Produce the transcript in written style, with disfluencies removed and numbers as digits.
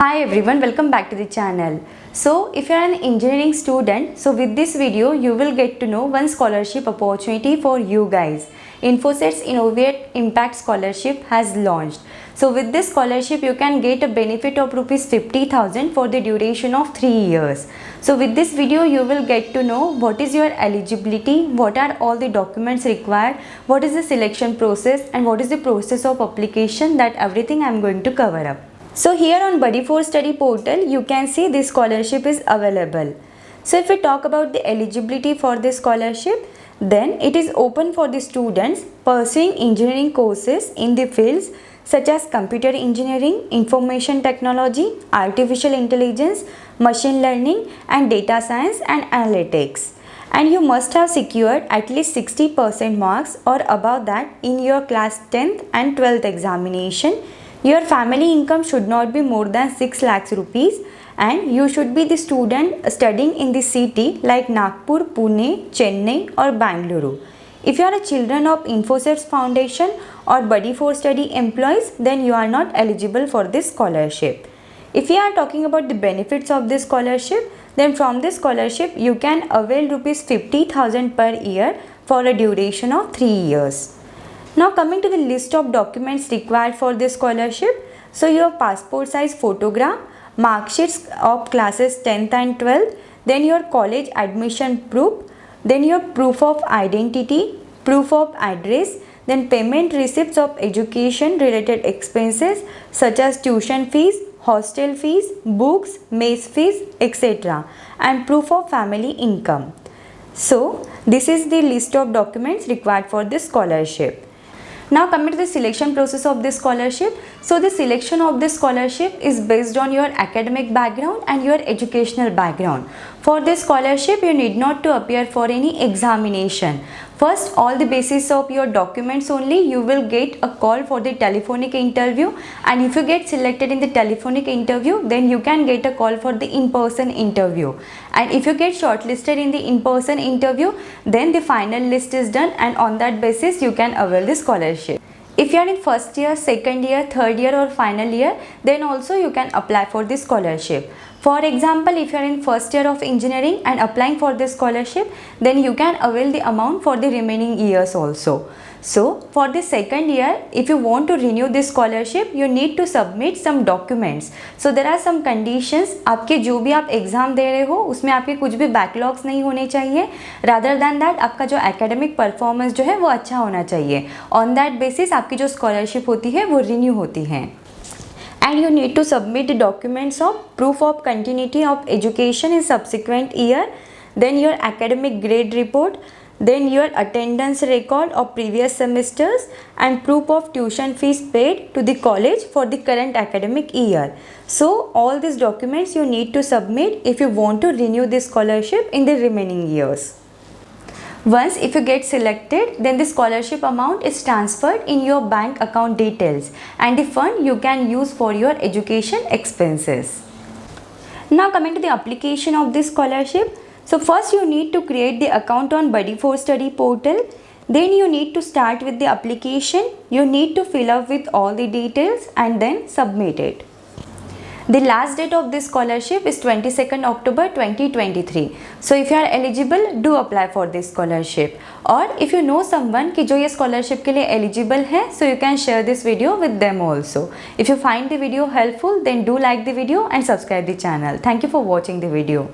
Hi everyone, welcome back to the channel. So if you are an engineering student, so with this video you will get to know one scholarship opportunity for you guys. Infosys Innovate Impact Scholarship has launched. So with this scholarship you can get a benefit of rupees 50,000 for the duration of 3 years. So with this video you will get to know what is your eligibility, what are all the documents required, what is the selection process and what is the process of application, that everything I am going to cover up. So here on Buddy4Study portal you can see this scholarship is available. So if we talk about the eligibility for this scholarship, then it is open for the students pursuing engineering courses in the fields such as computer engineering, information technology, artificial intelligence, machine learning and data science and analytics. And you must have secured at least 60% marks or above that in your class 10th and 12th examination. Your family income should not be more than 6 lakhs rupees and you should be the student studying in the city like Nagpur, Pune, Chennai or Bangalore. If you are a children of Infosys Foundation or Buddy4Study employees, then you are not eligible for this scholarship. If we are talking about the benefits of this scholarship, then from this scholarship you can avail rupees 50,000 per year for a duration of 3 years. Now coming to the list of documents required for this scholarship. So your passport size photograph, mark sheets of classes 10th and 12th, then your college admission proof, then your proof of identity, proof of address, then payment receipts of education related expenses such as tuition fees, hostel fees, books, mess fees, etc. and proof of family income. So this is the list of documents required for this scholarship. Now coming to the selection process of this scholarship. So the selection of this scholarship is based on your academic background and your educational background. For this scholarship you need not to appear for any examination. First, all the basis of your documents only, you will get a call for the telephonic interview, and if you get selected in the telephonic interview, then you can get a call for the in-person interview. And if you get shortlisted in the in-person interview, then the final list is done and on that basis you can avail the scholarship. If you are in first year, second year, third year or final year, then also you can apply for this scholarship. For example, if you are in first year of engineering and applying for this scholarship, then you can avail the amount for the remaining years also. So for the second year, if you want to renew this scholarship, you need to submit some documents. So there are some conditions. आपके जो भी आप exam दे रहे हो उसमें आपके कुछ भी बैकलॉग्स नहीं होने चाहिए. रादर दैन दैट आपका जो एकेडमिक परफॉर्मेंस जो है वो अच्छा होना चाहिए. ऑन दैट बेसिस आपकी जो स्कॉलरशिप होती है वो रिन्यू होती है. And you need to submit the documents of proof of continuity of education in subsequent year, then your academic grade report, then your attendance record of previous semesters and proof of tuition fees paid to the college for the current academic year. So all these documents you need to submit if you want to renew this scholarship in the remaining years. Once if you get selected, then the scholarship amount is transferred in your bank account details and the fund you can use for your education expenses. Now coming to the application of this scholarship. So first you need to create the account on Buddy4Study portal. Then you need to start with the application. You need to fill up with all the details and then submit it. The last date of this scholarship is 22nd October 2023. So if you are eligible, do apply for this scholarship. Or if you know someone कि जो ये scholarship के लिए eligible है, so you can share this video with them also. If you find the video helpful, then do like the video and subscribe the channel. Thank you for watching the video.